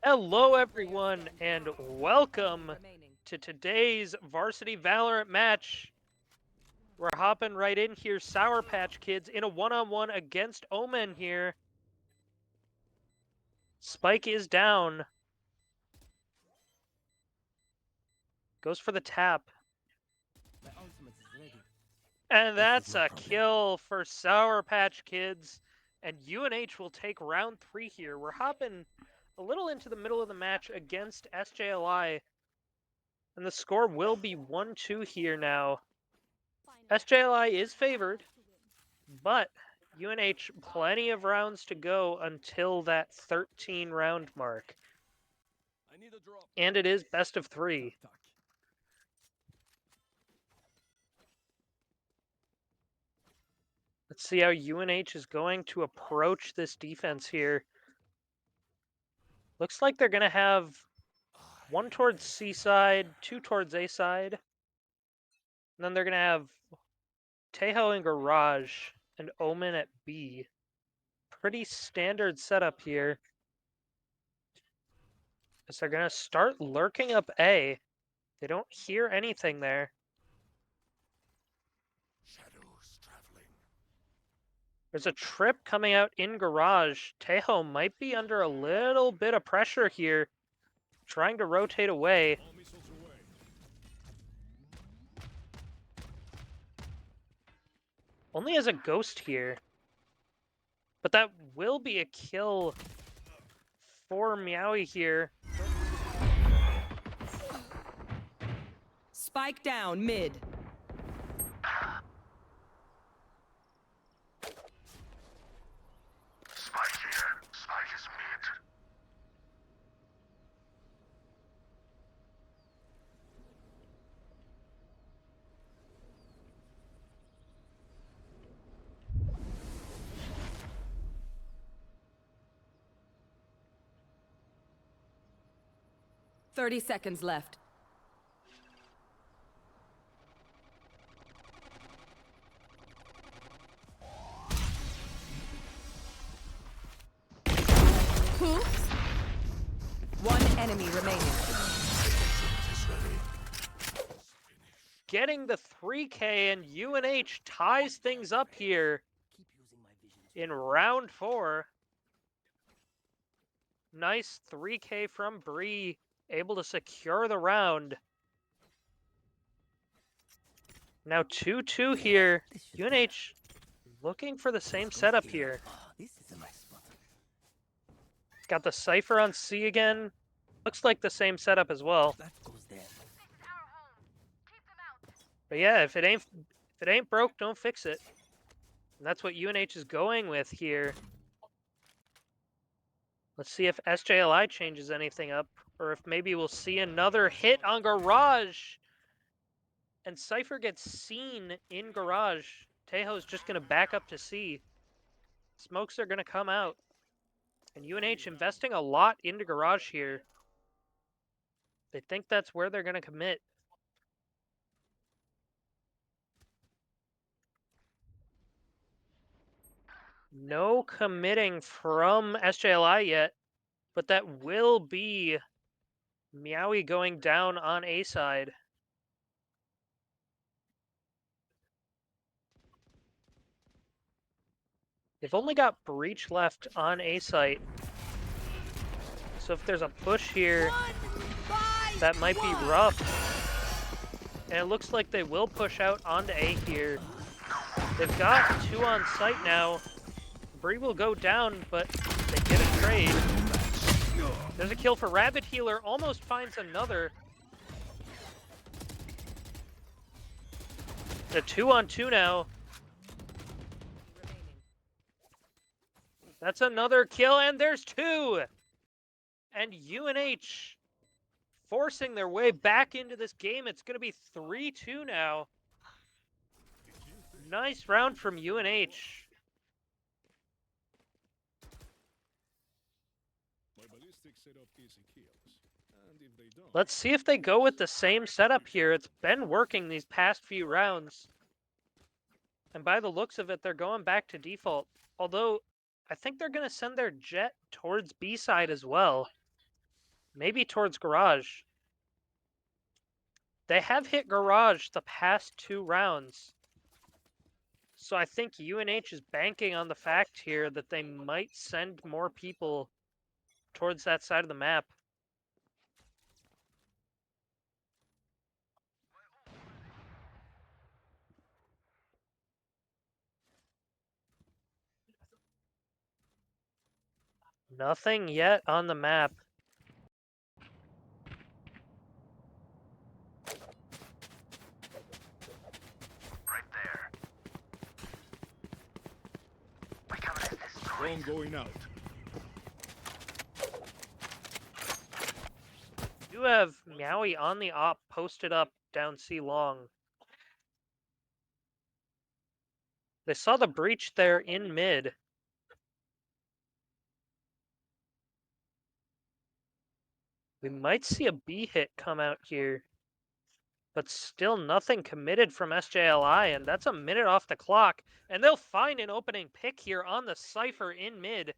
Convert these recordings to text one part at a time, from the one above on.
Hello, everyone, and welcome to today's Varsity Valorant match. We're hopping right in here, Sour Patch Kids, in a one-on-one against Omen here. Spike is down. Goes for the tap. And that's a kill for Sour Patch Kids. And UNH will take round 3 here. We're hopping a little into the middle of the match against SJLI. And the score will be 1-2 here now. SJLI is favored, but UNH plenty of rounds to go until that 13 round mark. And it is best of 3. Let's see how UNH is going to approach this defense here. Looks like they're going to have 1 towards C side, 2 towards A side. And then they're going to have Tejo and Garage and Omen at B. Pretty standard setup here. Because they're going to start lurking up A. They don't hear anything there. There's a trip coming out in Garage. Tejo might be under a little bit of pressure here, trying to rotate away. Only has a ghost here. But that will be a kill for Meowie here. Spike down mid. Spike here. Spike is mid. Thirty seconds left. Oops. One enemy remaining. Getting the 3K, and UNH ties things up here in round 4. Nice 3K from Bree, able to secure the round. Now 2-2 here. UNH looking for the same setup here. Got the Cypher on C again. Looks like the same setup as well. But yeah, if it ain't broke, don't fix it. And that's what UNH is going with here. Let's see if SJLI changes anything up, or if maybe we'll see another hit on Garage. And Cypher gets seen in Garage. Tejo's just going to back up to C. Smokes are going to come out. And UNH investing a lot into Garage here. They think that's where they're going to commit. No committing from SJLI yet, but that will be Meowie going down on A side. They've only got Breach left on A site. So if there's a push here, that might be rough. And it looks like they will push out onto A here. They've got 2 on site now. Bree will go down, but they get a trade. There's a kill for Rabbit Healer, almost finds another. The 2-on-2 now. That's another kill, and there's 2! And UNH forcing their way back into this game. It's going to be 3-2 now. Nice round from UNH. Let's see if they go with the same setup here. It's been working these past few rounds. And by the looks of it, they're going back to default. Although I think they're going to send their jet towards B side as well. Maybe towards garage. They have hit garage the past 2 rounds. So I think UNH is banking on the fact here that they might send more people towards that side of the map. Nothing yet on the map. Right there. My camera is destroyed. Drone going out. You have Meowie on the op posted up down C long. They saw the breach there in mid. We might see a B hit come out here. But still nothing committed from SJLI, and that's a minute off the clock. And they'll find an opening pick here on the Cypher in mid.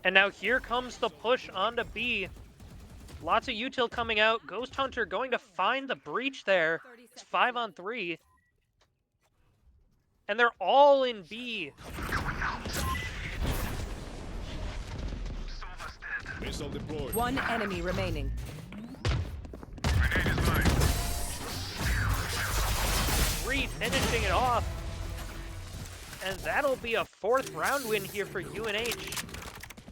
And now here comes the push onto B. Lots of util coming out. Ghost Hunter going to find the breach there. It's 5-on-3. And they're all in B. Sova's dead. Missile deployed. One enemy remaining. Grenade is mine. 3 finishing it off. And that'll be a 4th round win here for UNH.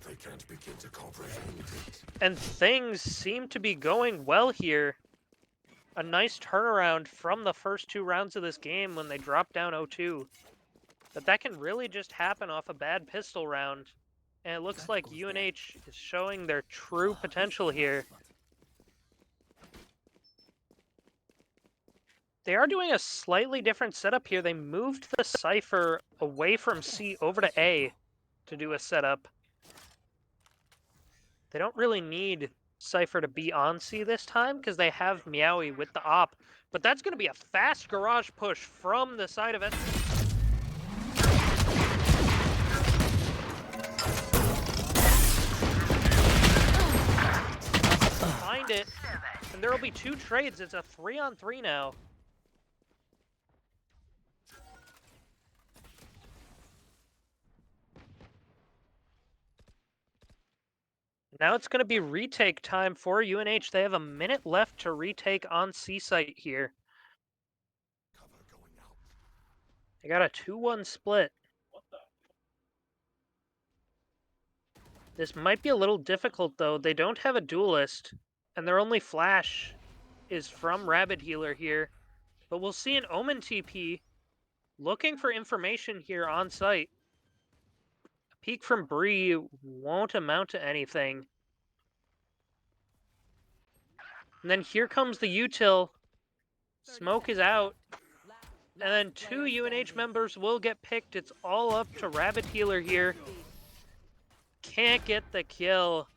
They can't begin to comprehend it. And things seem to be going well here. A nice turnaround from the first 2 rounds of this game when they dropped down 0-2. But that can really just happen off a bad pistol round. And it looks like UNH is showing their true potential here. They are doing a slightly different setup here. They moved the Cypher away from C over to A to do a setup. They don't really need Cypher to be on C this time because they have Meowie with the op. But that's going to be a fast garage push from the side of S. Find it. And there will be 2 trades. It's a 3-on-3 now. Now it's going to be retake time for UNH. They have a minute left to retake on C site here. Cover going out. They got a 2-1 split. This might be a little difficult though. They don't have a duelist, and their only flash is from Rabbit Healer here. But we'll see an Omen TP looking for information here on site. A peek from Bree won't amount to anything. And then here comes the util. Smoke is out. And then 2 UNH members will get picked. It's all up to Rabbit Healer here. Can't get the kill.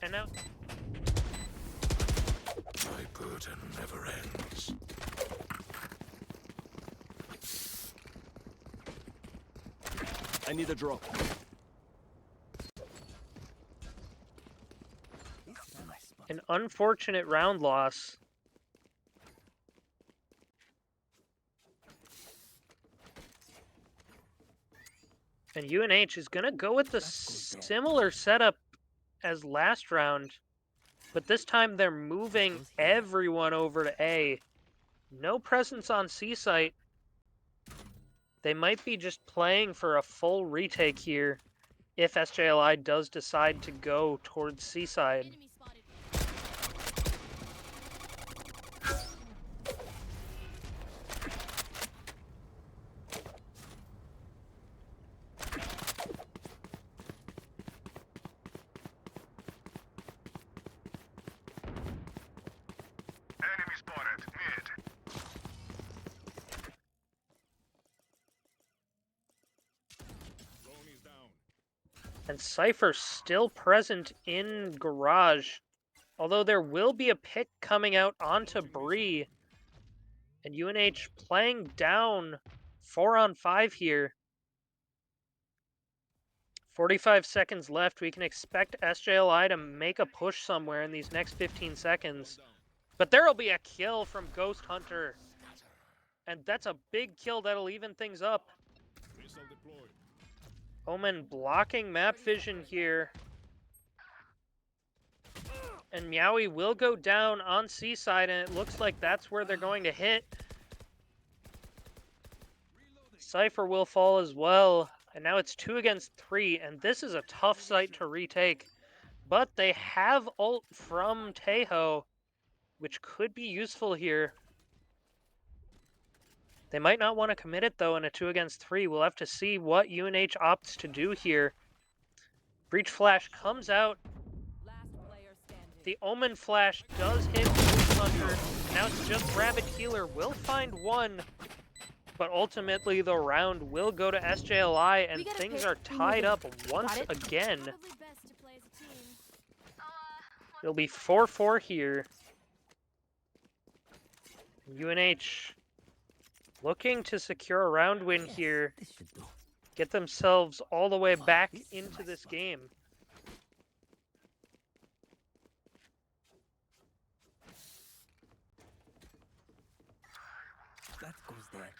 And now My burden never ends. I need a drop. an unfortunate round loss. And UNH is going to go with the similar setup as last round, but this time they're moving everyone over to A. No presence on C site. They might be just playing for a full retake here if SJLI does decide to go towards C side. Enemy spotted. Enemy spotted. Mid. Drone is down. And Cypher still present in Garage, although there will be a pick coming out onto Bree. And UNH playing down 4-on-5 here. 45 seconds left. We can expect SJLI to make a push somewhere in these next 15 seconds. But there'll be a kill from Ghost Hunter. And that's a big kill that'll even things up. Missile deployed. Omen blocking map vision here. And Meowie will go down on Seaside, and it looks like that's where they're going to hit. Cypher will fall as well. And now it's 2 against 3, and this is a tough site to retake. But they have ult from Tejo, which could be useful here. They might not want to commit it, though, in a 2 against 3. We'll have to see what UNH opts to do here. Breach Flash comes out. Last player standing. The Omen Flash does hit Ghost Hunter. Now it's just Rabid Healer. Will find one. But ultimately, the round will go to SJLI, and things are tied up once again. It'll be 4-4 here. UNH looking to secure a round win here. Get themselves all the way back into this game. That goes there.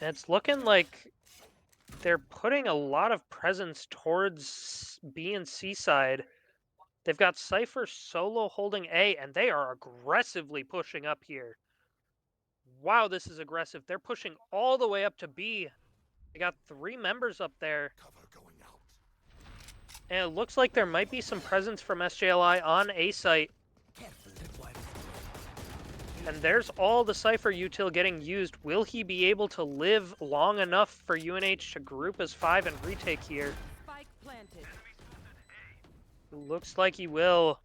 And it's looking like they're putting a lot of presence towards B and C side. They've got Cypher solo holding A, and they are aggressively pushing up here. Wow, this is aggressive. They're pushing all the way up to B. They got 3 members up there. Cover going out. And it looks like there might be some presence from SJLI on A site. Careful, that wire. And there's all the Cypher util getting used. Will he be able to live long enough for UNH to group as 5 and retake here? Spike planted. Looks like he will.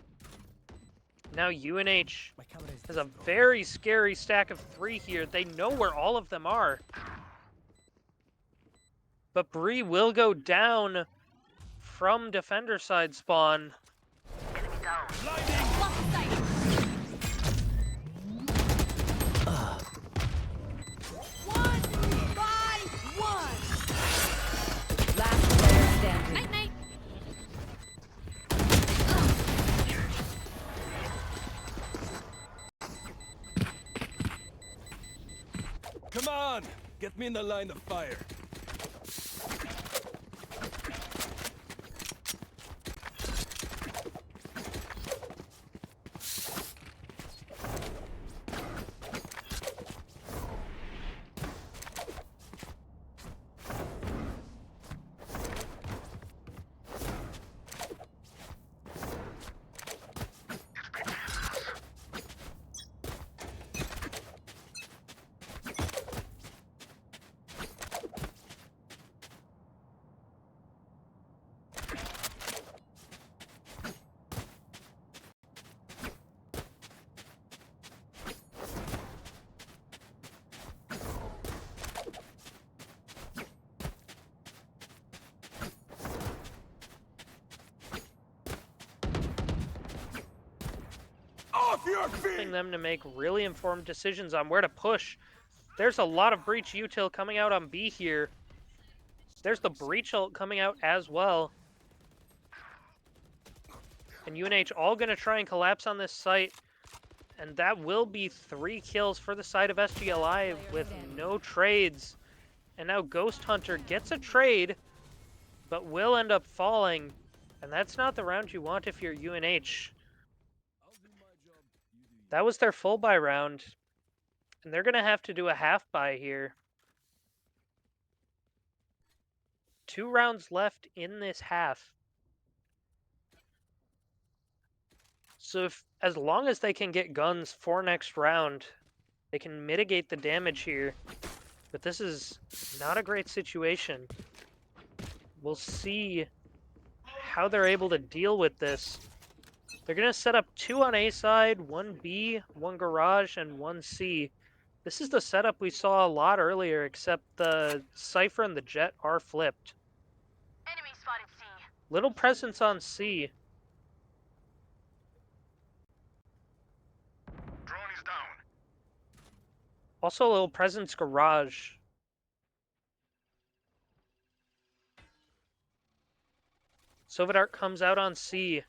Now UNH My camera is has a destroyed. very scary stack of 3 here. They know where all of them are. But Bree will go down from defender side spawn. Last player standing. Night night. Come on! Get me in the line of fire. Off your feet! Helping them to make really informed decisions on where to push. There's a lot of breach util coming out on B here. There's the breach ult coming out as well. And UNH all going to try and collapse on this site. And that will be 3 kills for the side of SGLI with no trades. And now Ghost Hunter gets a trade, but will end up falling. And that's not the round you want if you're UNH. That was their full buy round. And they're going to have to do a half buy here. 2 rounds left in this half. So if, as long as they can get guns for next round, they can mitigate the damage here. But this is not a great situation. We'll see how they're able to deal with this. They're going to set up 2 on A side, 1 B, 1 garage, and 1 C. This is the setup we saw a lot earlier, except the Cypher and the Jet are flipped. Enemy spotted C. Little presence on C. Also a little presence garage. Sovidart comes out on C.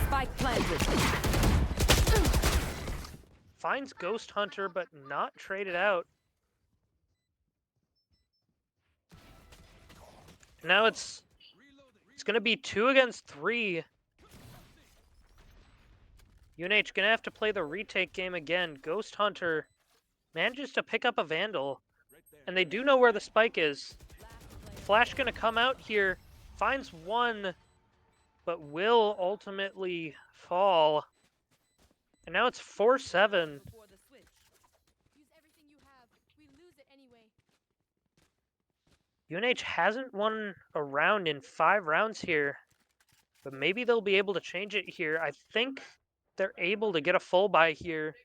Spike planted. Finds Ghost Hunter, but not traded out. Now it's going to be 2 against 3. UNH going to have to play the retake game again. Ghost Hunter manages to pick up a Vandal, and they do know where the spike is. Flash going to come out here, finds one, but will ultimately fall. And now it's 4-7. Before the switch. Use everything you have. We lose it anyway. UNH hasn't won a round in 5 rounds here, but maybe they'll be able to change it here. I think they're able to get a full buy here.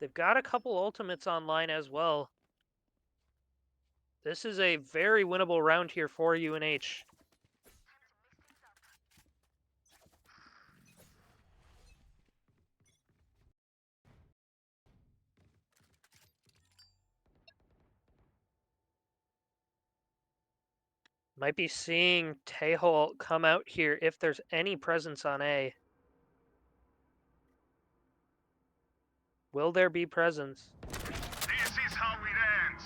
They've got a couple ultimates online as well. This is a very winnable round here for UNH. Might be seeing Tejo come out here if there's any presence on A. Will there be presence? This is how it ends.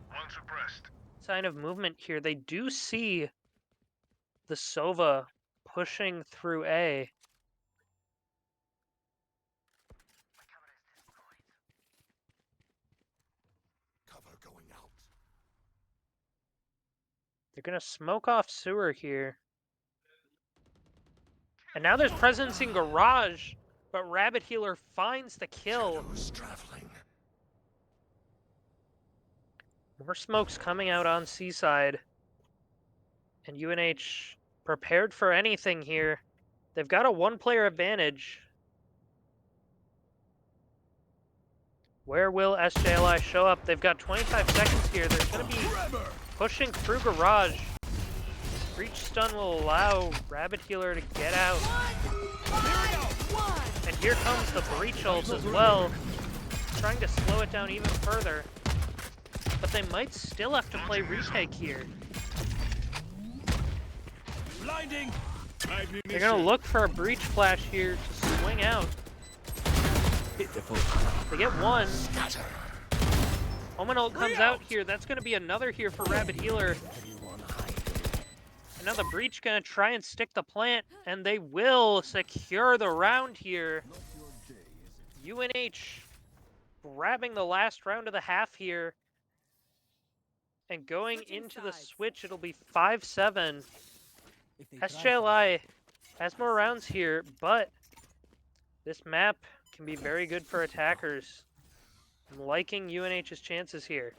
One suppressed. Sign of movement here. They do see the Sova pushing through A. Cover going out. They're going to smoke off sewer here. And now there's presence in garage, but Rabbit Healer finds the kill. Shadows traveling. More smokes coming out on Seaside. And UNH prepared for anything here. They've got a 1-player advantage. Where will SJLI show up? They've got 25 seconds here. They're going to be pushing through garage. Breach stun will allow Rabbit Healer to get out. And here comes the Breach ult as well, trying to slow it down even further. But they might still have to play retake here. Blinding. They're going to look for a Breach flash here to swing out. Pitiful. They get one. Omen ult comes out here. That's going to be another here for Rabbit Healer. Everyone hide. Now the Breach going to try and stick the plant, and they will secure the round here. UNH grabbing the last round of the half here. And going into the switch, it'll be 5-7. If they try SJLI has more rounds here, but this map can be very good for attackers. I'm liking UNH's chances here.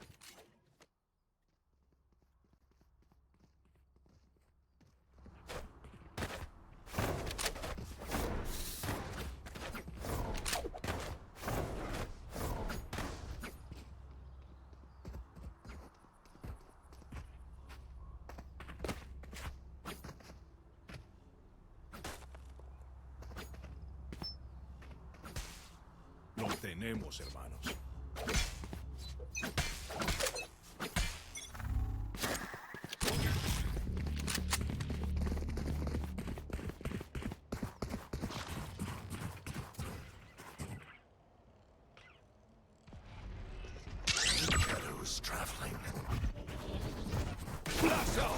Lo tenemos, hermanos. Shadows traveling. Blast out.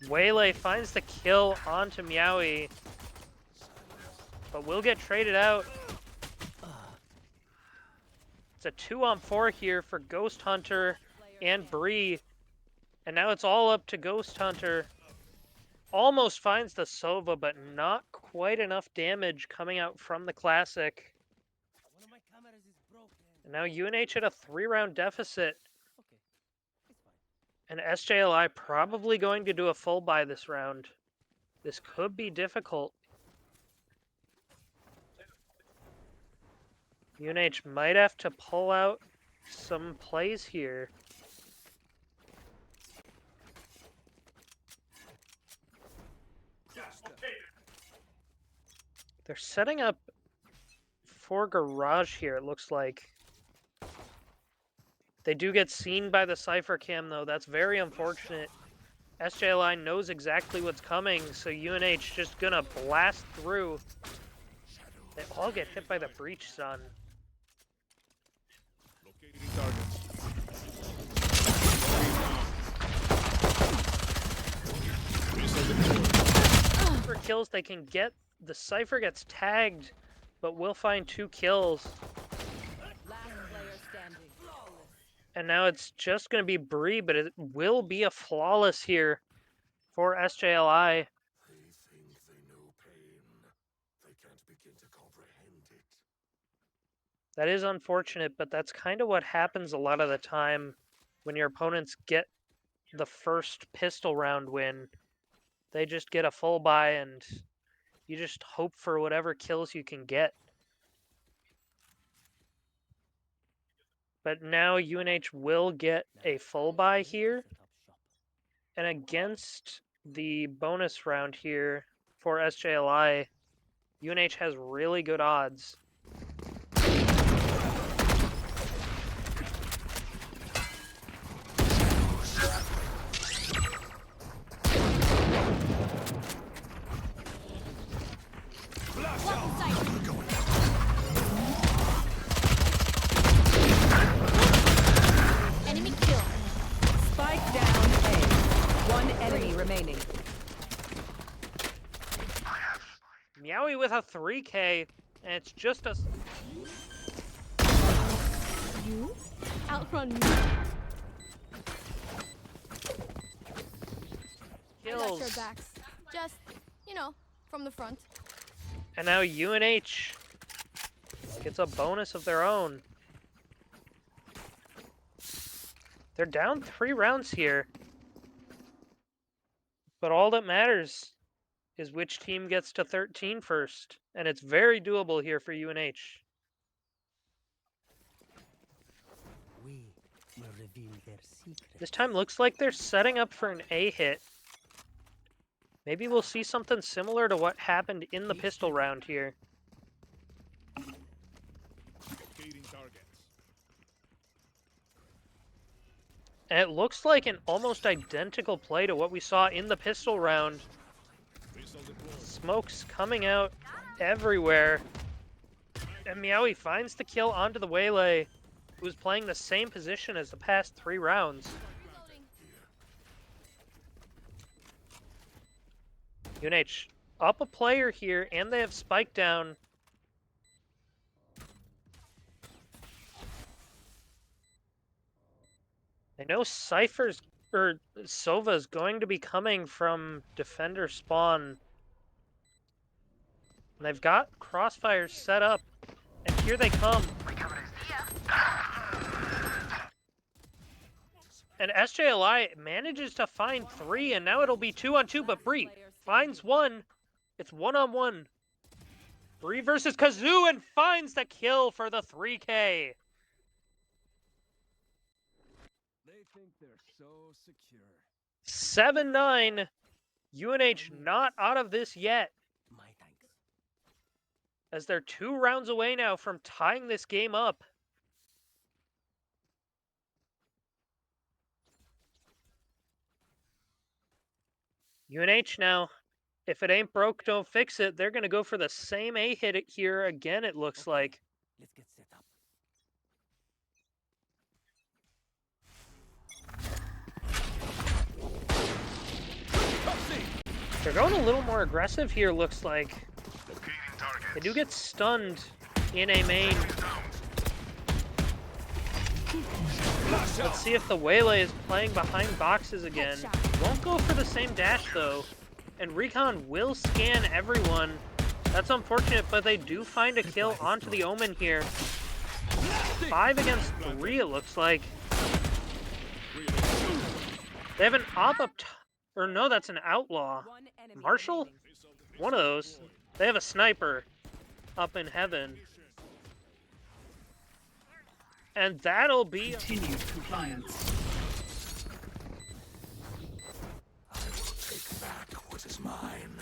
Waylay finds the kill onto Meowie, but will get traded out. It's a 2-on-4 here for Ghost Hunter and Bree, and now it's all up to Ghost Hunter. Almost finds the Sova, but not quite enough damage coming out from the Classic. One of my cameras is broken. And now UNH at a 3-round deficit. And SJLI probably going to do a full buy this round. This could be difficult. UNH might have to pull out some plays here. They're setting up for garage here, it looks like. They do get seen by the Cypher cam, though. That's very unfortunate. SJLI knows exactly what's coming, so UNH just gonna blast through. They all get hit by the breach stun. Locating targets. For kills they can get, the Cypher gets tagged, but will find 2 kills. Last player standing. And now it's just going to be Bree, but it will be a flawless here for SJLI. They think they know pain. They can't begin to comprehend it. That is unfortunate, but that's kind of what happens a lot of the time when your opponents get the first pistol round win. They just get a full buy and you just hope for whatever kills you can get. But now UNH will get a full buy here. And against the bonus round here for SJLI, UNH has really good odds. Enemy kill. Spike down A. One enemy remaining. Meowie with a 3K, and it's just a... You? Outrun me. I got your kills. backs. Just, you know, from the front. And now UNH gets a bonus of their own. They're down 3 rounds here. But all that matters is which team gets to 13 first. And it's very doable here for UNH. We will reveal their secret. This time looks like they're setting up for an A hit. Maybe we'll see something similar to what happened in the pistol round here. Locating targets. And it looks like an almost identical play to what we saw in the pistol round. Missile deployed. Smokes coming out everywhere. And Meowie finds the kill onto the Waylay, who was playing the same position as the past 3 rounds. UNH up a player here, and they have spike down. I know Cypher's or Sova's going to be coming from defender spawn. And they've got crossfires set up, and here they come. And SJLI manages to find 3, and now it'll be 2-on-2, but Bree finds 1. It's 1-on-1. Bree versus Kazoo, and finds the kill for the 3K. They think they're so secure. 7-9. UNH not out of this yet, My thanks. as they're 2 rounds away now from tying this game up. UNH now, if it ain't broke, don't fix it. They're going to go for the same A hit here again, it looks like. Let's get set up. They're going a little more aggressive here, looks like. Locating targets. They do get stunned in a main. Let's see if the Waylay is playing behind boxes again. Won't go for the same dash, though. And Recon will scan everyone. That's unfortunate, but they do find a kill onto the Omen here. 5 against 3, it looks like. They have an op up or no, that's an outlaw. One enemy Marshall? remaining. One of those. They have a sniper up in heaven. And that'll be... Continued compliance. I will take back what is mine.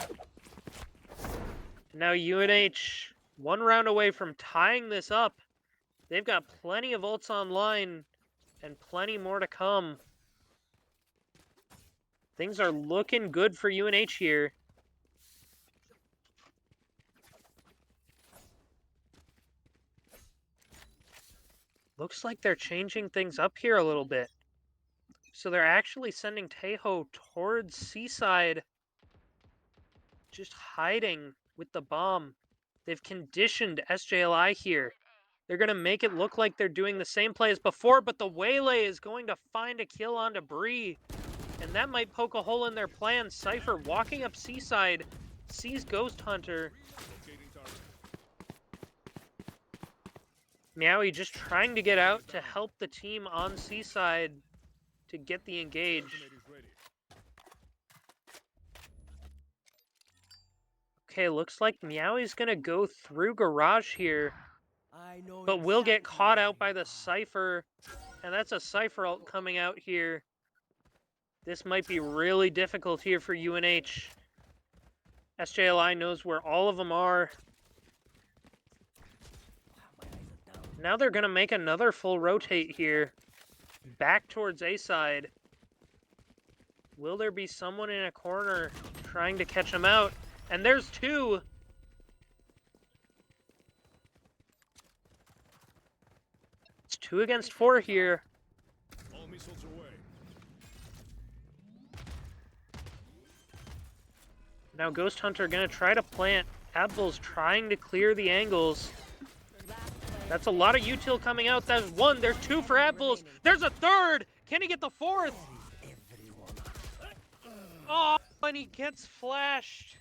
Now UNH, one round away from tying this up. They've got plenty of ults online and plenty more to come. Things are looking good for UNH here. Looks like they're changing things up here a little bit. So they're actually sending Tejo towards Seaside. Just hiding with the bomb. They've conditioned SJLI here. They're going to make it look like they're doing the same play as before, but the Waylay is going to find a kill on Debris. And that might poke a hole in their plan. Cypher walking up Seaside, sees Ghost Hunter. Meowie just trying to get out to help the team on Seaside to get the engage. Okay, looks like Meowie's gonna go through Garage here, I know but will get exactly caught where out by you the are. Cypher, and that's a Cypher ult coming out here. This might be really difficult here for UNH. SJLI knows where all of them are. My eyes are down. Now they're gonna make another full rotate here, back towards A side. Will there be someone in a corner trying to catch them out? And there's two! It's 2 against 4 here. All missiles away. Now Ghost Hunter gonna try to plant. Abdul's trying to clear the angles. That's a lot of util coming out. There's one, there's two for Abdul's. There's a third! Can he get the fourth? Everyone. Oh, and he gets flashed.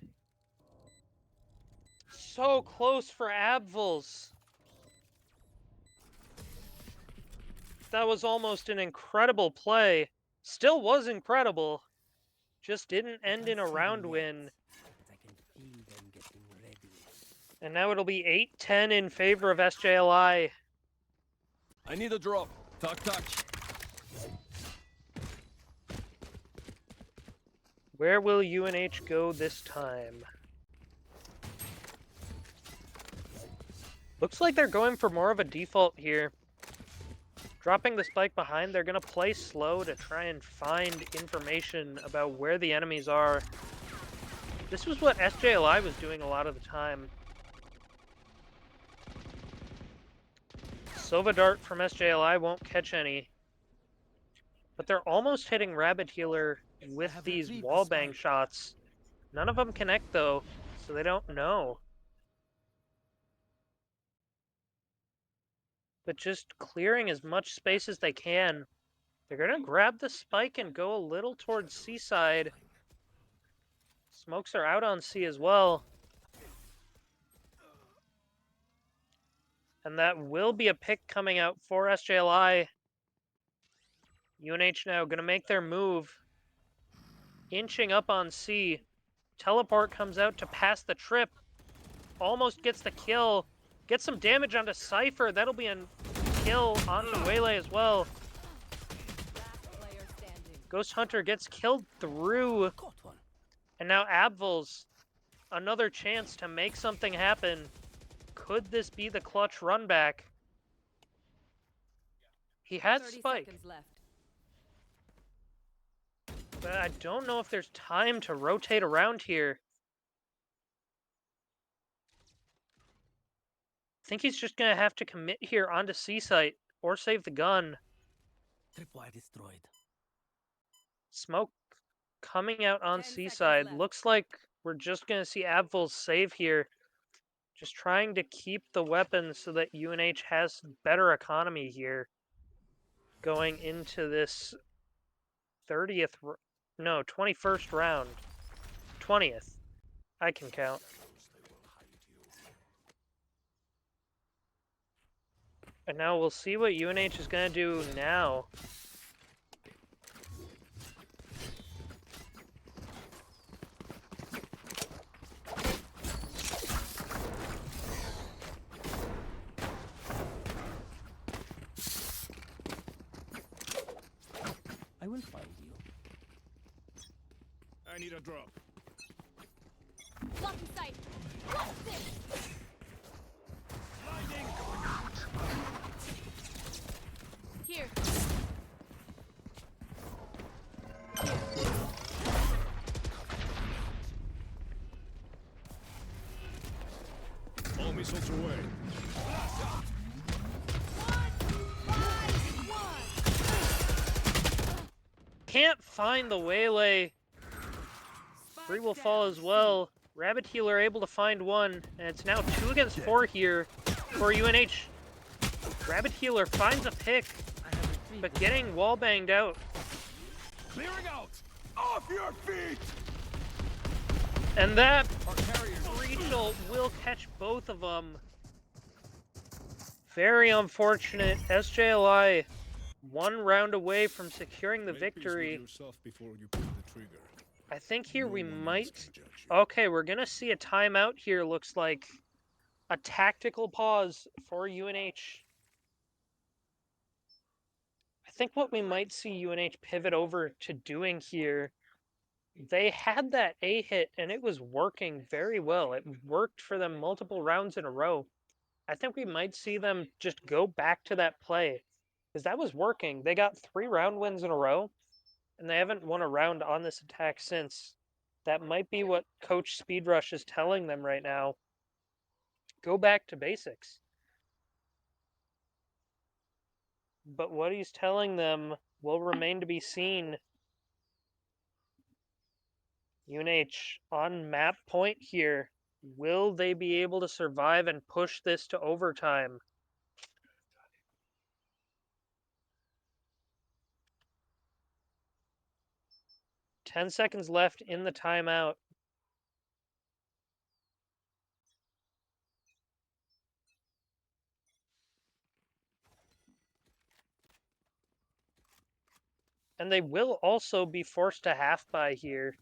So close for Abvils. That was almost an incredible play. Still was incredible. Just didn't end in a round win. I can feel them getting ready. And now it'll be 8-10 in favor of SJLI. I need a drop. Tuck, tuck. Where will UNH go this time? Looks like they're going for more of a default here. Dropping the spike behind, they're going to play slow to try and find information about where the enemies are. This was what SJLI was doing a lot of the time. Sova Dart from SJLI won't catch any. But they're almost hitting Rabbit Healer with these wallbang shots. None of them connect though, so they don't know. But just clearing as much space as they can. They're gonna grab the spike and go a little towards Seaside. Smokes are out on C as well. And that will be a pick coming out for SJLI. UNH now gonna make their move. Inching up on C. Teleport comes out to pass the trip. Almost gets the kill. Gets some damage onto Cypher. That'll be a kill onto Waylay as well. Last player standing. Ghost Hunter gets killed through. Caught one. And now Abvils. Another chance to make something happen. Could this be the clutch run back? He has 30 Spike, seconds left. but I don't know if there's time to rotate around here. I think he's just going to have to commit here onto C-Site or save the gun. Tripwire destroyed. Smoke coming out on 10 seconds C-Side. left. Looks like we're just going to see Abvils save here. Just trying to keep the weapons so that UNH has better economy here. Going into this 21st round. 20th. I can count. And now we'll see what UNH is going to do now. I need a drop. Blocking sight. What's this? Blinding. Here. All missiles away. Can't find the waylay. Bree will fall as well. Rabbit Healer able to find one, and it's now 2 against 4 here for UNH. Rabbit Healer finds a pick, but getting wall banged out. Clearing out. Off your feet. And that Our carriers. Rachel will catch both of them. Very unfortunate. SJLI 1 round away from securing the victory. Yourself before you pull the trigger. I think here No we one else might... can judge you. Okay, we're going to see a timeout here, looks like. A tactical pause for UNH. I think what we might see UNH pivot over to doing here, they had that A hit and it was working very well. It worked for them multiple rounds in a row. I think we might see them just go back to that play because that was working. They got 3 round wins in a row and they haven't won a round on this attack since. That might be what Coach Speedrush is telling them right now. Go back to basics. But what he's telling them will remain to be seen. UNH on map point here. Will they be able to survive and push this to overtime? Ten seconds left in the timeout. And they will also be forced to half buy here.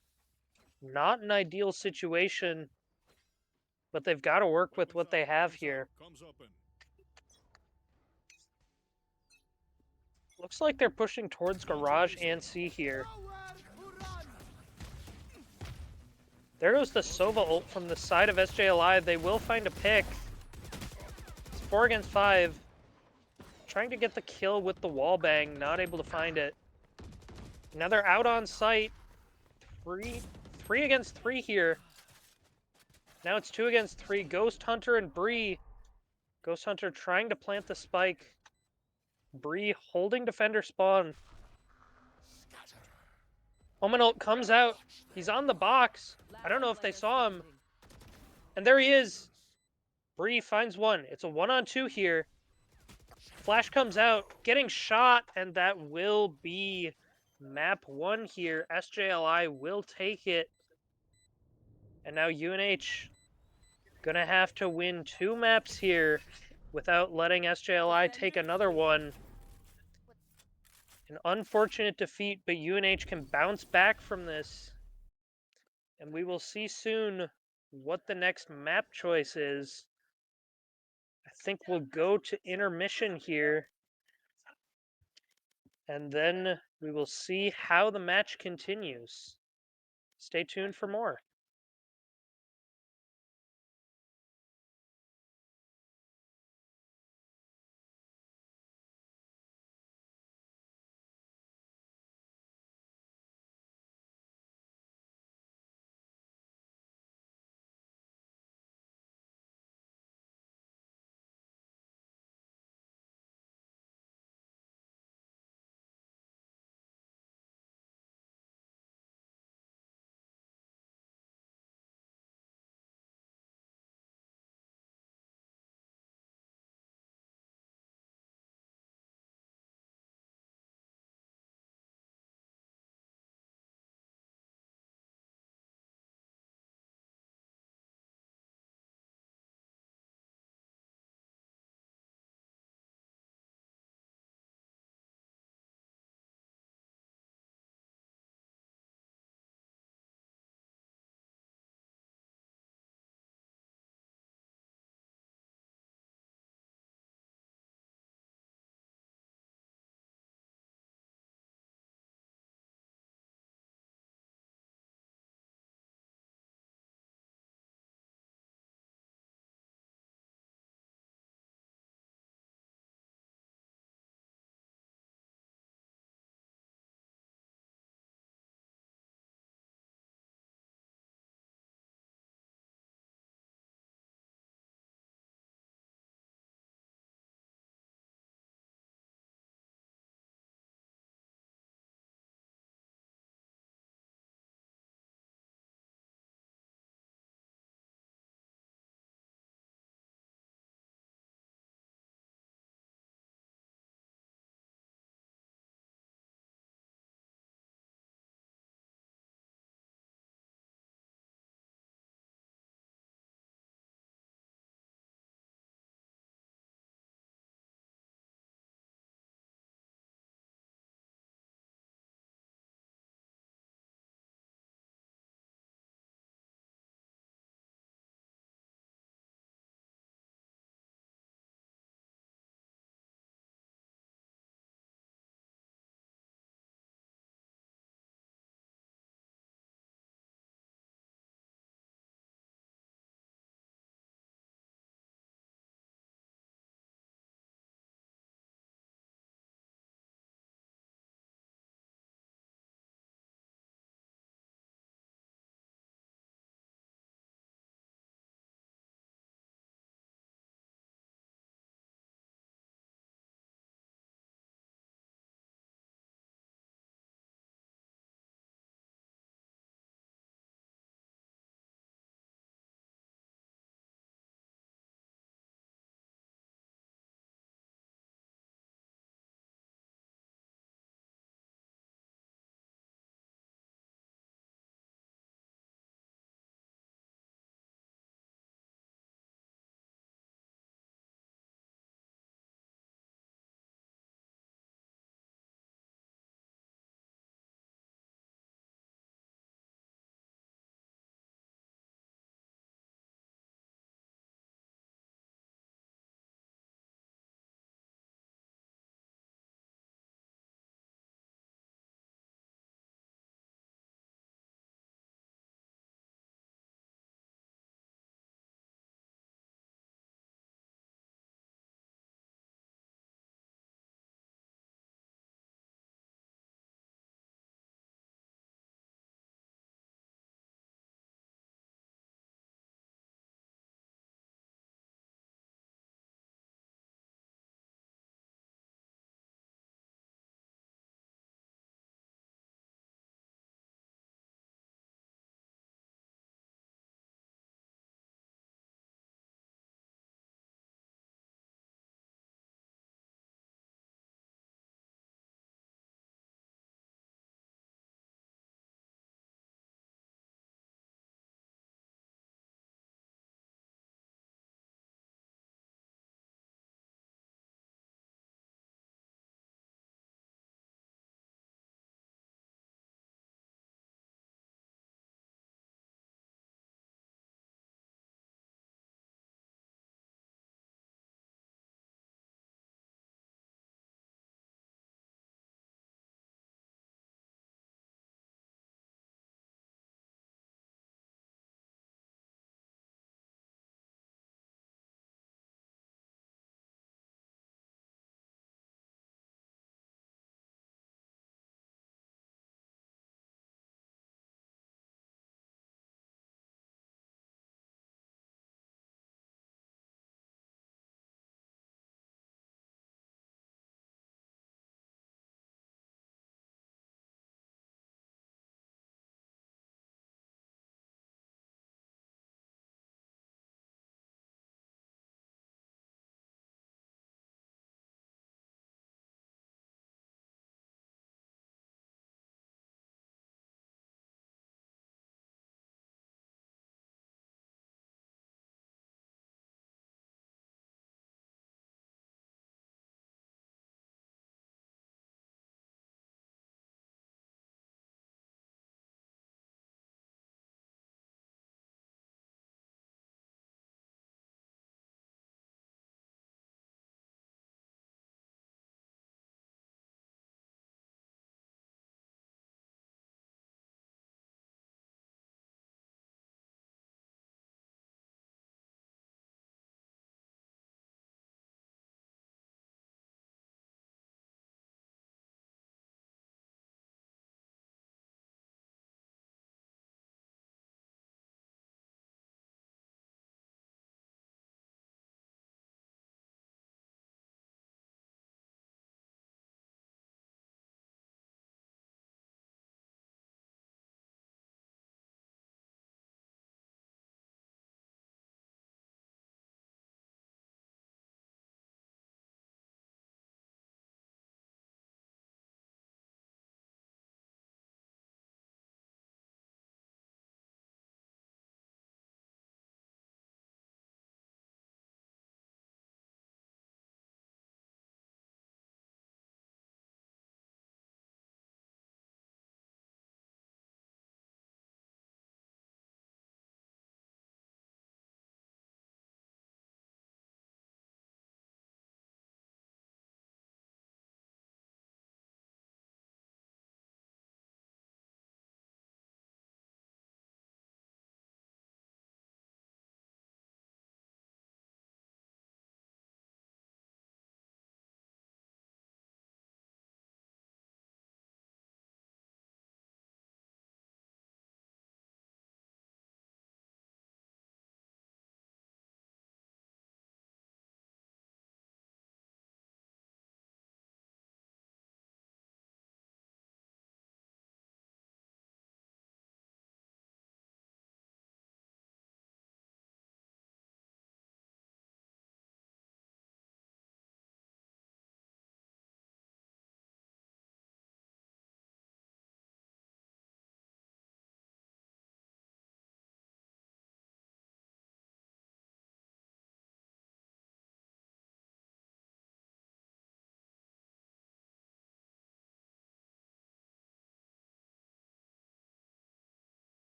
Not an ideal situation, but they've got to work with what they have here. Comes open. Looks like they're pushing towards Garage and C here. There goes the Sova ult from the side of SJLI. They will find a pick. It's 4 against 5. Trying to get the kill with the wall bang, not able to find it. Now they're out on site. Three against 3 here. Now it's 2 against 3. Ghost Hunter and Bree. Ghost Hunter trying to plant the spike. Bree holding defender spawn. Omen ult comes out. He's on the box. I don't know if they saw him. And there he is. Bree finds one. It's a 1-on-2 here. Flash comes out, getting shot, and that will be map 1 here. SJLI will take it. And now UNH gonna have to win 2 maps here without letting SJLI take another one. An unfortunate defeat, but UNH can bounce back from this. And we will see soon what the next map choice is. I think we'll go to intermission here. And then we will see how the match continues. Stay tuned for more.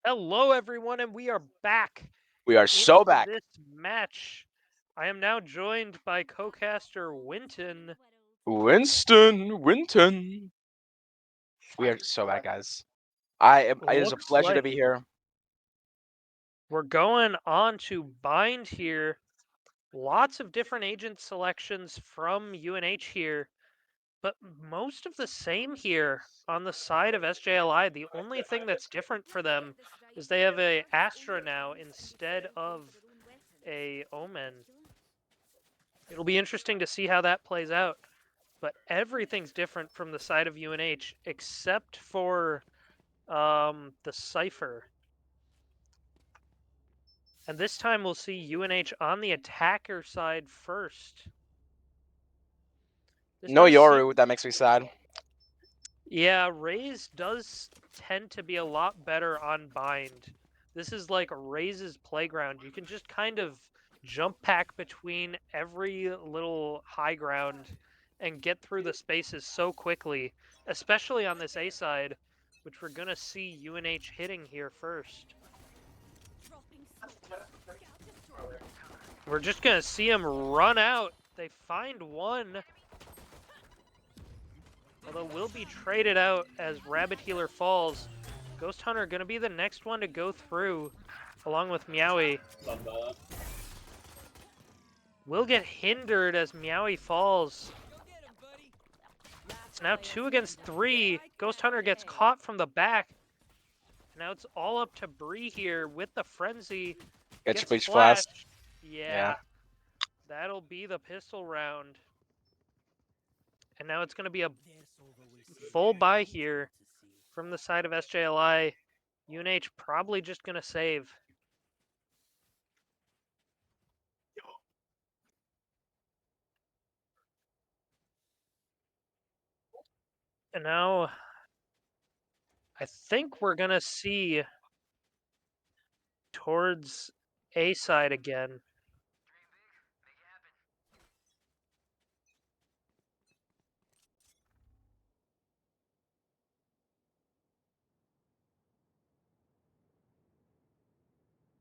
Hello, everyone, and we are back We are so into back. this match. I am now joined by co-caster Winton. Winston Winton. We are so back, guys. It is a Looks pleasure to like be here. we're going on to bind here. Lots of different agent selections from UNH here, but most of the same here on the side of SJLI. The only thing that's different for them is they have a Astra now instead of a Omen. It'll be interesting to see how that plays out. But everything's different from the side of UNH except for the Cypher. And this time we'll see UNH on the attacker side first. This No does seem... Yoru, that makes me sad. Yeah, Raze does tend to be a lot better on bind. This is like Raze's playground. You can just kind of jump pack between every little high ground and get through the spaces so quickly, especially on this A side, which we're going to see UNH hitting here first. We're just going to see him run out. They find one. Although will be traded out as Rabbit Healer falls. Ghost Hunter going to be the next one to go through, along with Meowie. Will get hindered as Meowie falls. It's now 2 against 3. Ghost Hunter gets caught from the back. Now it's all up to Bree here with the frenzy. Get your Gets bleach flashed. flask. Yeah. That'll be the pistol round. And now it's going to be a full buy here from the side of SJLI. UNH probably just going to save. And now I think we're going to see towards A side again.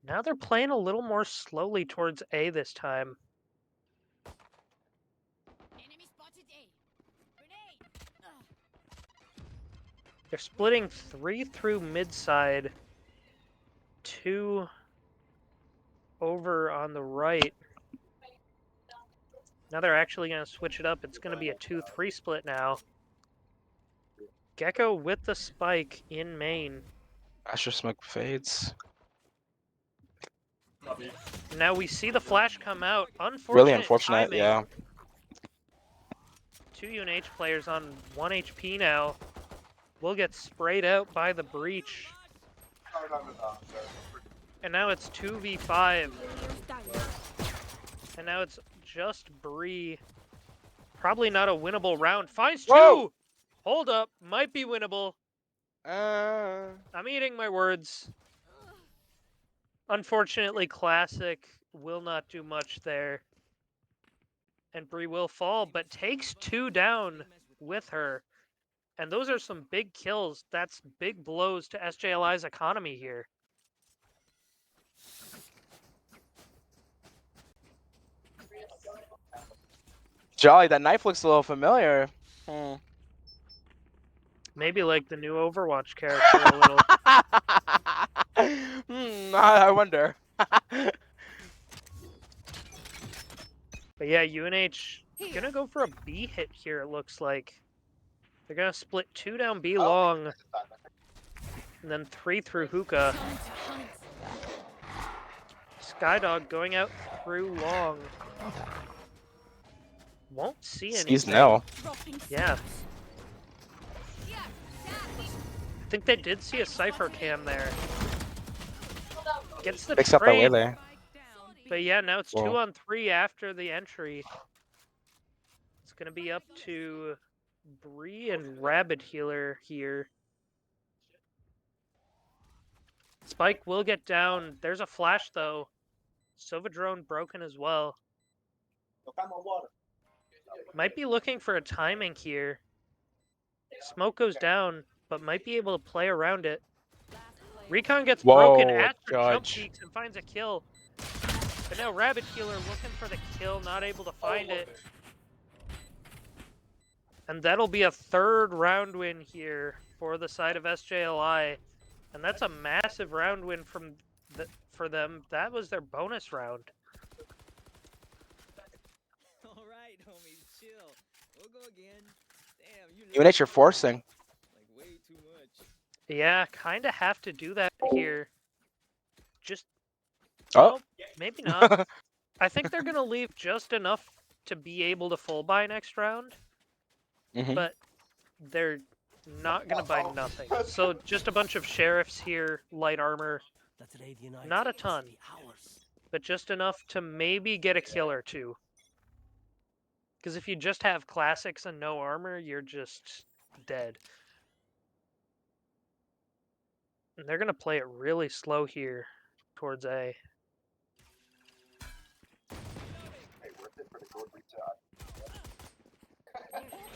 Now they're playing a little more slowly towards A this time. Enemy spotted A. Grenade. They're splitting 3 through mid side, 2 over on the right. Now they're actually going to switch it up. It's going to be a 2-3 split now. Gecko with the spike in main. Astro Smoke fades. Now we see the flash come out. Really Unfortunate unfortunate, timing. yeah. 2 UNH players on 1 HP now. Will get sprayed out by the breach. And now it's 2v5. And now it's just Bree. Probably not a winnable round. Finds 2! Whoa! Hold up. Might be winnable. Uh, I'm eating my words. Unfortunately, Classic will not do much there. And Bree will fall, but takes 2 down with her. And those are some big kills. That's big blows to SJLI's economy here. Jolly, that knife looks a little familiar. Hmm. Maybe like the new Overwatch character a little. I wonder. But yeah, UNH gonna go for a B hit here, it looks like. They're gonna split 2 down B long. And then 3 through hookah. Skydog going out through long. Won't see Sees anything. no. Yeah. I think they did see a Cypher cam there. Gets the Picks up that way trade. there. But yeah, now it's 2 Whoa. on 3 after the entry. It's going to be up to Bree and Rabbit Healer here. Spike will get down. There's a flash, though. Sova drone broken as well. Might be looking for a timing here. Smoke goes down, but might be able to play around it. Recon gets broken Whoa, a after jump judge. peeks and finds a kill. But now Rabbit Healer looking for the kill, not able to find it. And that'll be a third round win here for the side of SJLI. And that's a massive round win for them. That was their bonus round. All right, homies, chill. We'll go again. Damn, you UNH, you're forcing. like way too much. Yeah, kind of have to do that here. Just, Oh. well, maybe not. I think they're going to leave just enough to be able to full buy next round. Mhm. But they're not going to buy nothing. So just a bunch of sheriffs here, light armor, Let's raid Unite. not a This ton, be ours. but just enough to maybe get a kill or two. Because if you just have classics and no armor, you're just dead. And they're going to play it really slow here towards A.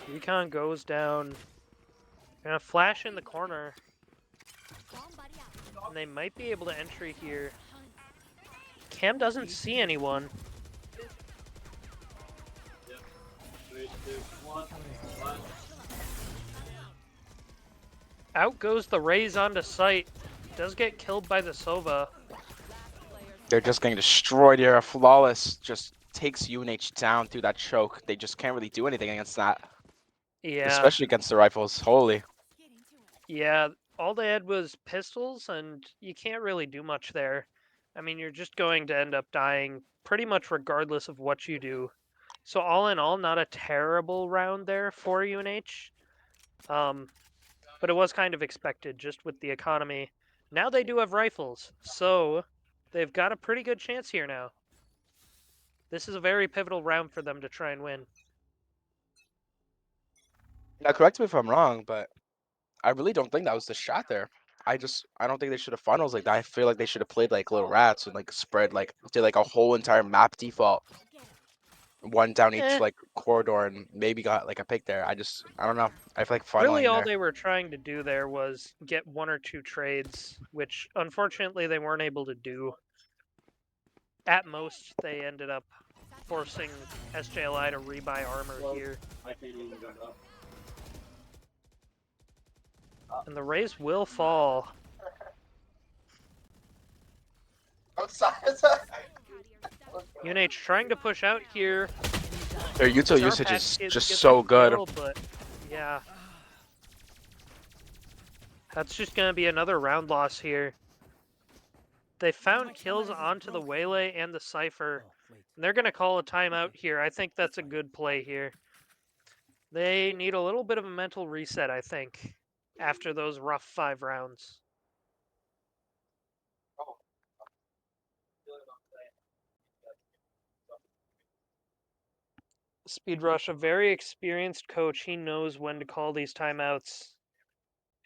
Recon goes down. Gonna flash in the corner. Bomb buddy out. And they might be able to entry here. Cam doesn't see anyone. Out goes the Raze onto site. Does get killed by the Sova. They're just getting destroyed here. Flawless just takes UNH down through that choke. They just can't really do anything against that. Yeah. Especially against the rifles. Holy. Get into it. Yeah, all they had was pistols, and you can't really do much there. I mean, you're just going to end up dying pretty much regardless of what you do. So all in all, not a terrible round there for UNH. But it was kind of expected just with the economy. Now they do have rifles, so they've got a pretty good chance here now. This is a very pivotal round for them to try and win. Now, correct me if I'm wrong, but I really don't think that was the shot there. I don't think they should have funnels like that. I feel like they should have played like little rats and like spread like did like a whole entire map default, one down each Eh, like corridor and maybe got like a pick there. I don't know. I feel like really funneling all there. they were trying to do there was get one or two trades, which unfortunately they weren't able to do. At most, they ended up forcing SJLI to rebuy armor here. And the Rays will fall. UNH trying to push out here. Their util Sour usage Patch is Kids just get so the good. kill, but yeah. That's just going to be another round loss here. They found kills onto the Waylay and the Cypher. Oh, wait. And they're going to call a timeout here. I think that's a good play here. They need a little bit of a mental reset, I think, after those rough 5 rounds. Speed Rush, a very experienced coach. He knows when to call these timeouts.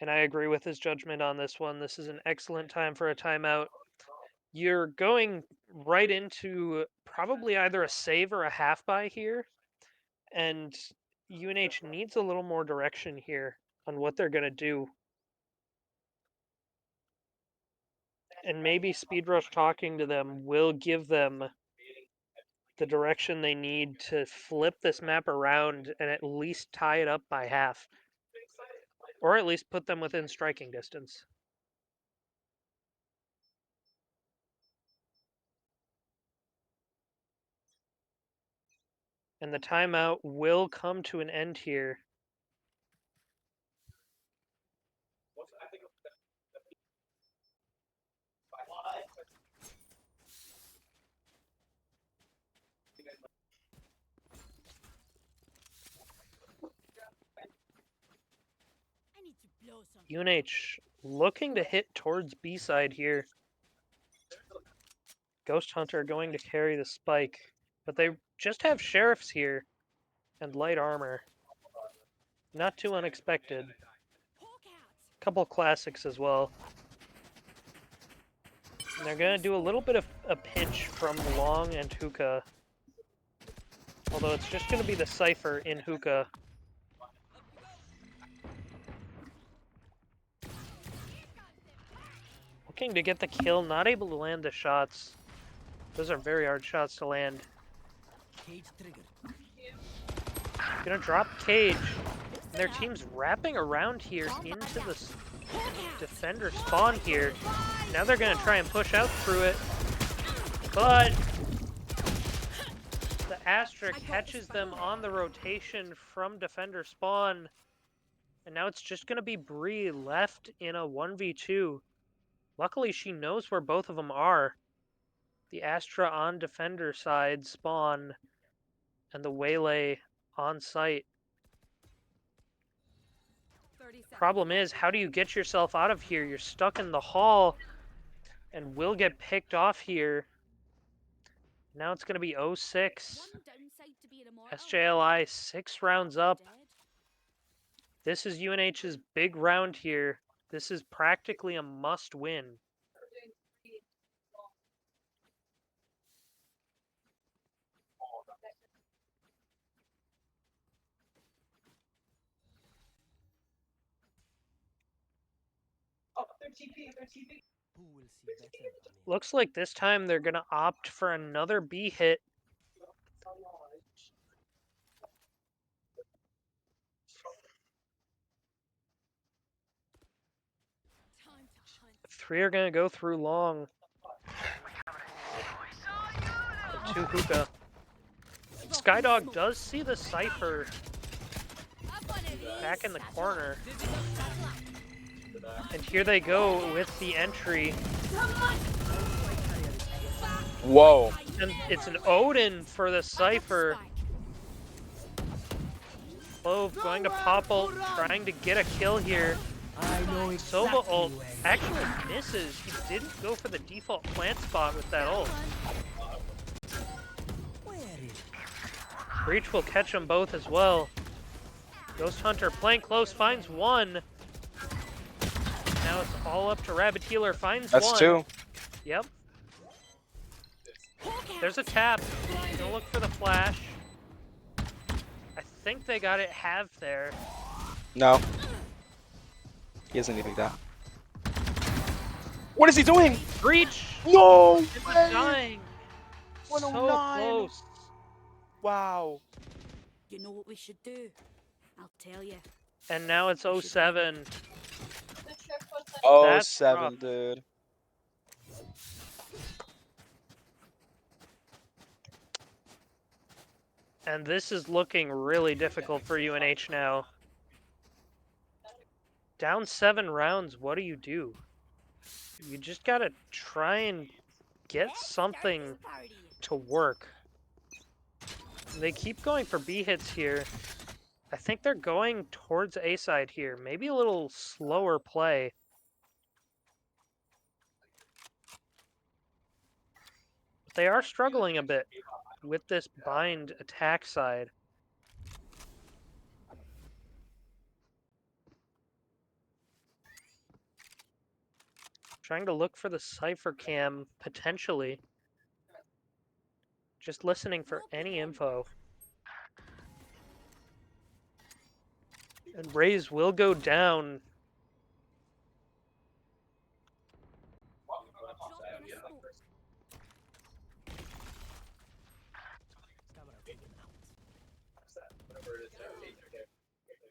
And I agree with his judgment on this one. This is an excellent time for a timeout. You're going right into probably either a save or a half buy here. And UNH needs a little more direction here on what they're going to do. And maybe Speed Rush talking to them will give them the direction they need to flip this map around and at least tie it up by half. Or at least put them within striking distance. And the timeout will come to an end here. I need to blow some. UNH looking to hit towards B side here. Ghost Hunter going to carry the spike. But they just have sheriffs here and light armor. Not too unexpected. Hawk out. Couple classics as well. And they're going to do a little bit of a pinch from Long and Hookah. Although it's just going to be the Cypher in Hookah. looking to get the kill, not able to land the shots. Those are very hard shots to land. Cage triggered. Gonna drop Cage. And their team's wrapping around here into the defender spawn here. Now they're gonna try and push out through it. But the Astra catches them on the rotation from defender spawn. And now it's just gonna be Bree left in a 1v2. Luckily, she knows where both of them are. The Astra on defender side spawn, and the Waylay on site. Problem is, how do you get yourself out of here? You're stuck in the hall, and will get picked off here. Now it's going to be 0-6. SJLI 6 rounds up. This is UNH's big round here. This is practically a must win. Who will see better than me? Looks like this time they're going to opt for another B hit. Three are going to go through long. The two hookah. Skydog does see the Cypher back in the corner. And here they go with the entry. Whoa. And it's an Odin for the Cypher. Clove going to pop ult, trying to get a kill here. I know Sova ult actually misses. He didn't go for the default plant spot with that ult. Where is Breach will catch them both as well. Ghost Hunter playing close, finds one. Now it's all up to Rabbit Healer, finds one. That's two. Yep. There's a tap. Gonna look for the flash. I think they got it halved there. No. He isn't anything that. What is he doing? Breach! No It was way! dying. So 109. close. Wow. You know what we should do? I'll tell you. And now it's 0-7. Oh, That's 7, rough. dude. And this is looking really difficult for UNH now. Down 7 rounds, what do? You just gotta try and get something to work. They keep going for B hits here. I think they're going towards A side here. Maybe a little slower play. But they are struggling a bit with this bind attack side. Trying to look for the Cypher cam, potentially. Just listening for any info. And Raze will go down.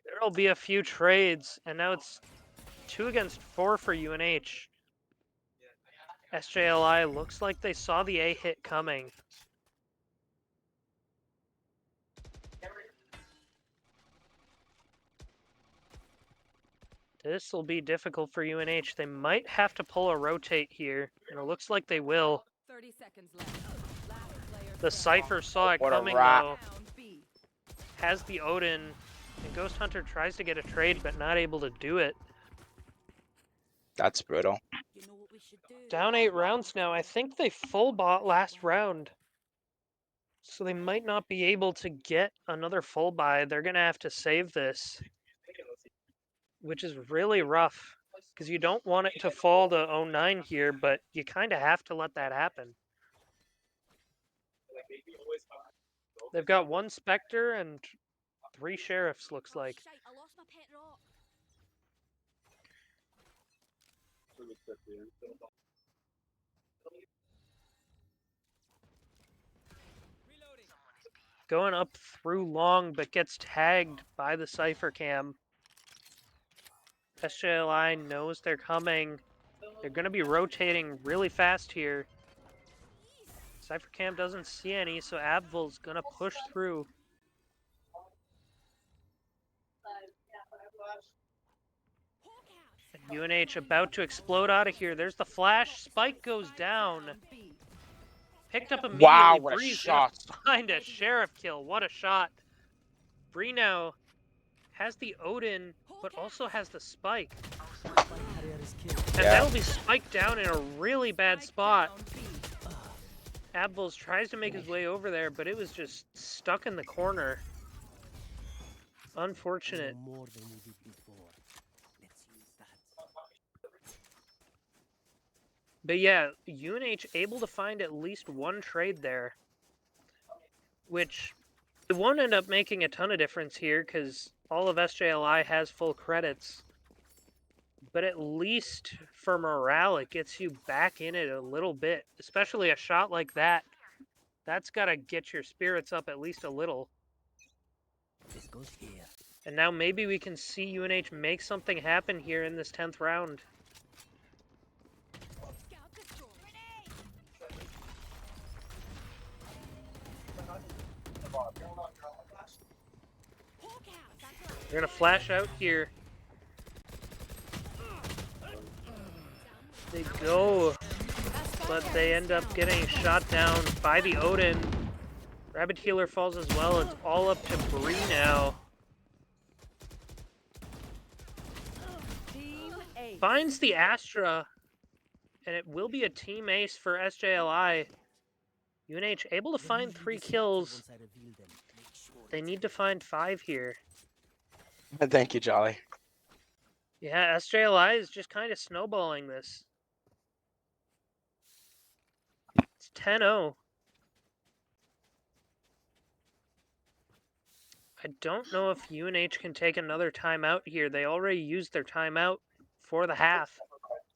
There'll be a few trades, and now it's 2 against 4 for UNH. SJLI looks like they saw the A hit coming. This will be difficult for UNH. They might have to pull a rotate here, and it looks like they will. 30 seconds left. Last player The standing. Cypher saw it What a coming, rat. though. Round B. Has the Odin, and Ghost Hunter tries to get a trade, but not able to do it. That's brutal. You know what we should do? Down 8 rounds now. I think they full bought last round. So they might not be able to get another full buy. They're going to have to save this. Which is really rough. Because you don't want it to fall to 0-9 here, but you kind of have to let that happen. They've got 1 Spectre and 3 Sheriffs, looks Oh, like. shite, I lost my pet rock. Going up through long, but gets tagged by the Cypher Cam. SJLI knows they're coming. They're going to be rotating really fast here. Cypher Cam doesn't see any, so Abvil's going to push through. And UNH about to explode out of here. There's the flash. Spike goes down. Picked up Wow, immediately. what a Bree's going to shot. find a sheriff kill. What a shot. Bree now has the Odin, but also has the Spike. And Yeah. that'll be spiked down in a really bad spot. Abvils tries to make his way over there, but it was just stuck in the corner. Unfortunate. But yeah, UNH able to find at least one trade there, which it won't end up making a ton of difference here because all of SJLI has full credits. But at least for morale, it gets you back in it a little bit, especially a shot like that. That's got to get your spirits up at least a little. This goes here. And now maybe we can see UNH make something happen here in this 10th round. Scout destroyed. They're going to flash out here. They go, but they end up getting shot down by the Odin. Rabbit Healer falls as well. It's all up to Bree now. Finds the Astra, and it will be a team ace for SJLI. UNH able to find 3 kills. They need to find 5 here. Thank you, Jolly. Yeah, SJLI is just kind of snowballing this. It's 10-0. I don't know if UNH can take another timeout here. They already used their timeout for the half.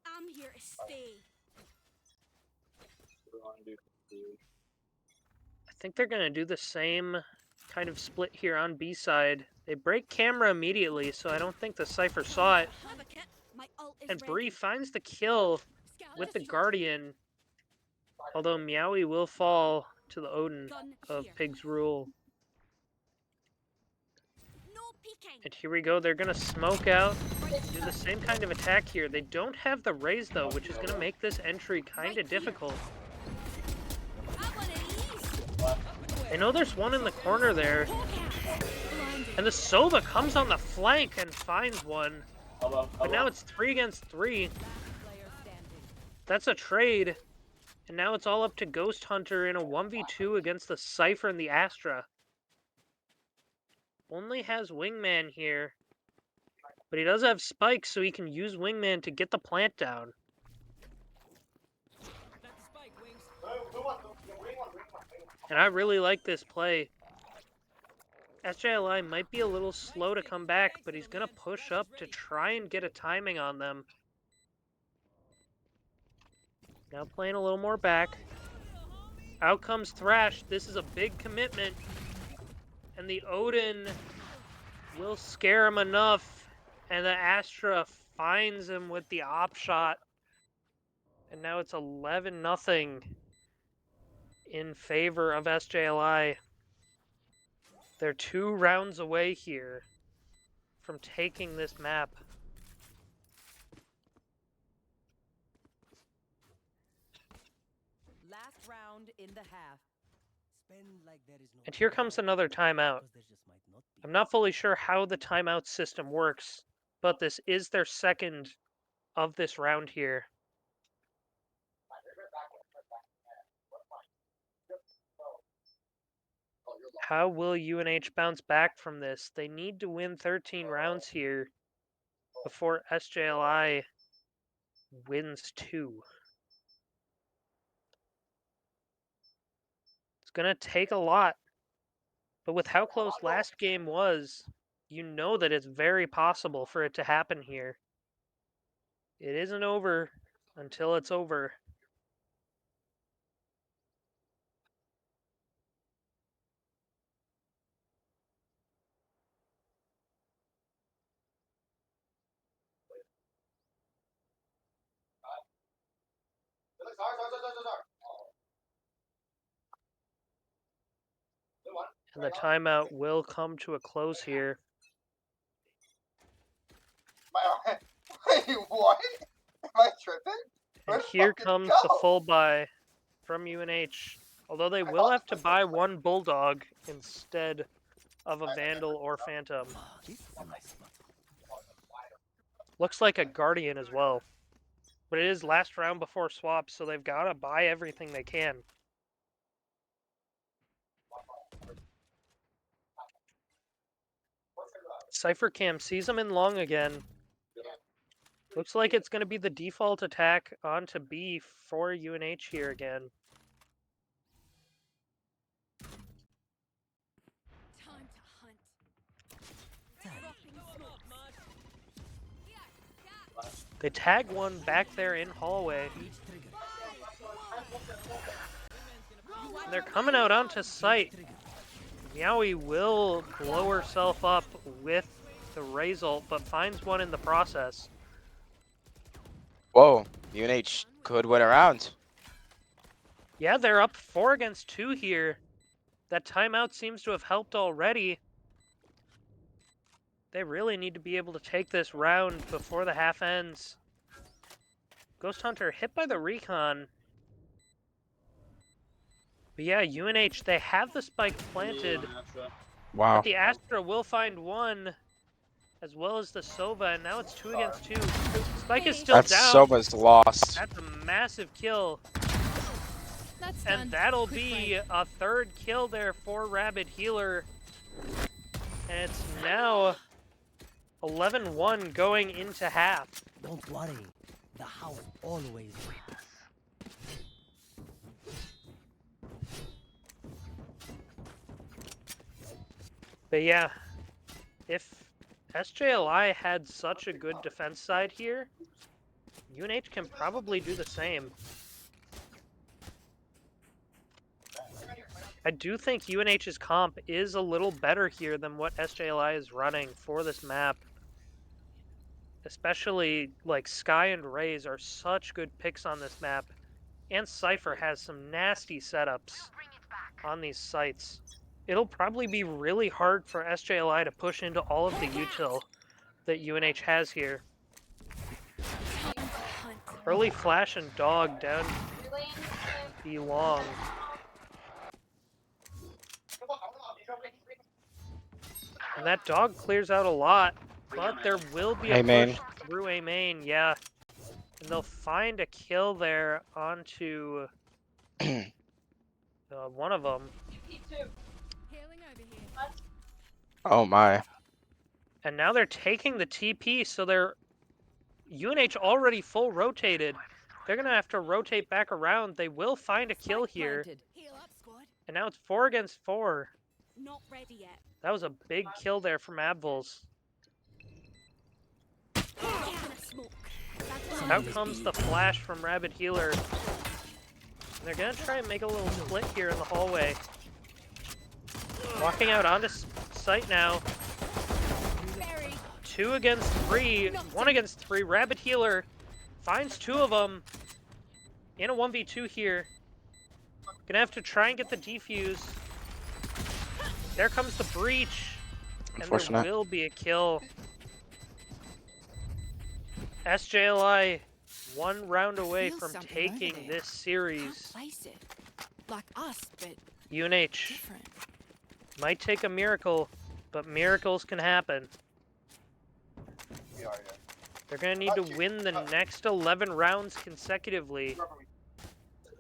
I'm here to stay. I think they're going to do the same kind of split here on B side. They break camera immediately, so I don't think the Cypher saw it. Have a kit. My ult is And ready. Bree finds the kill Scout with the destroyed. Guardian. Although Meowie will fall to the Odin Gun of here. Pig's Rule. No peeking. And here we go. They're going to smoke out. Do the same kind of attack here. They don't have the raise, though, which is going to make this entry kind of difficult. Have one of these. I know there's one in the corner there. And the Sova comes on the flank and finds one. But now it's 3 against 3. That's a trade. And now it's all up to Ghost Hunter in a 1v2 against the Cypher and the Astra. Only has Wingman here. But he does have spikes, so he can use Wingman to get the plant down. And I really like this play. SJLI might be a little slow to come back, but he's going to push up to try and get a timing on them. Now playing a little more back. Out comes Thrash. This is a big commitment. And the Odin will scare him enough. And the Astra finds him with the op shot. And now it's 11-0 in favor of SJLI. They're 2 rounds away here from taking this map. Last round in the half. And here comes another timeout. I'm not fully sure how the timeout system works, but this is their second of this round here. How will UNH bounce back from this? They need to win 13 rounds here before SJLI wins 2. It's going to take a lot. But with how close last game was, you know that it's very possible for it to happen here. It isn't over until it's over. And the timeout will come to a close here. Wait, what? Am I tripping? Where And the here fuck did it comes the go? full buy from UNH. Although they will have to buy one Bulldog instead of a Vandal or Phantom. Looks like a Guardian as well. But it is last round before swap, so they've got to buy everything they can. Cypher Cam sees him in long again. Looks like it's going to be the default attack onto B for UNH here again. Time to hunt. They tag one back there in hallway. And they're coming out onto site. Meowie will blow herself up with the Razor, but finds one in the process. Whoa, UNH could win a round. Yeah, they're up 4 against 2 here. That timeout seems to have helped already. They really need to be able to take this round before the half ends. Ghost Hunter hit by the recon. But yeah, UNH, they have the spike planted. Wow. But the Astra will find one, as well as the Sova, and now it's 2 against 2. Spike is still That's down. so much lost. That's a massive kill. That's And done. that'll Quick be break. a third kill there for Rabid Healer. And it's now 11-1 going into half. Don't worry. The house always wins. But yeah, if SJLI had such a good defense side here, UNH can probably do the same. I do think UNH's comp is a little better here than what SJLI is running for this map. Especially, like, Sky and Raze are such good picks on this map. And Cypher has some nasty setups on these sites. It'll probably be really hard for SJLI to push into all of the util that UNH has here. Time to hunt. Early flash and dog down B long. And that dog clears out a lot, but there will be a Hey, main. push through A main, yeah. And they'll find a kill there onto one of them. Healing over here. Oh my. And now they're taking the TP, so they're UNH already full rotated. They're going to have to rotate back around. They will find a kill Spike here. planted. Heal up, squad. And now it's 4 against 4. Not ready yet. That was a big kill there from Abvils. Not gonna smoke. That's Out comes the flash from Rabid Healer. And they're going to try and make a little split here in the hallway. Walking out onto site now. Berry. 2 against 3. 1 against 3. Rabid Healer finds 2 of them in a 1v2 here. Gonna have to try and get the defuse. There comes the breach. And there Unfortunate. will be a kill. SJLI 1 round away Feel from something over taking there. this series. Place it. Like us, but UNH different. might take a miracle, but miracles can happen. They're going to need to win the next 11 rounds consecutively.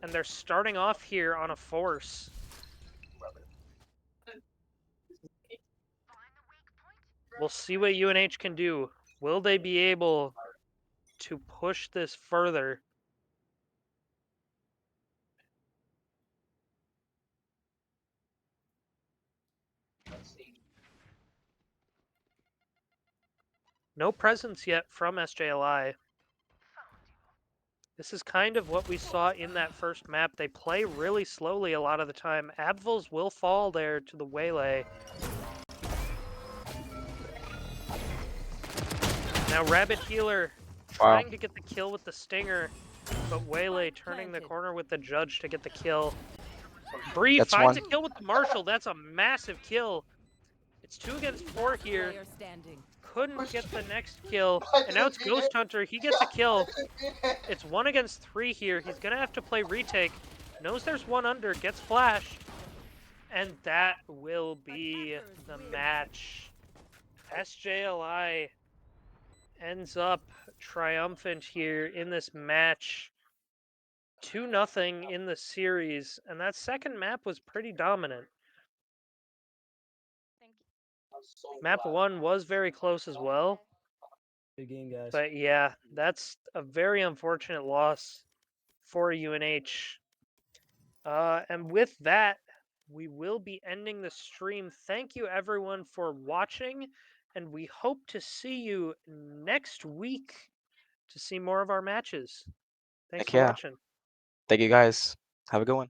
And they're starting off here on a force. We'll see what UNH can do. Will they be able to push this further? No presence yet from SJLI. This is kind of what we saw in that first map. They play really slowly a lot of the time. Abvils will fall there to the waylay. Now Rabbit Healer Wow. trying to get the kill with the Stinger, but Waylay turning the planted. corner with the Judge to get the kill. Bree That's finds one. a kill with the Marshall. That's a massive kill. It's 2 against 4 Last here. player standing. Couldn't Push get the it. next kill. I And now didn't it's beat Ghost it. Hunter. He gets a kill. I didn't beat it. It's 1 against 3 here. He's going to have to play retake. Knows there's one under. Gets flashed. And that will be the match. SJLI ends up triumphant here in this match. 2-0 in the series. And that second map was pretty dominant. Map 1 was very close as well. Good game, guys. But yeah, that's a very unfortunate loss for UNH. And with that, we will be ending the stream. Thank you everyone for watching, and we hope to see you next week to see more of our matches. Thanks Heck for yeah. watching. Thank you guys. Have a good one.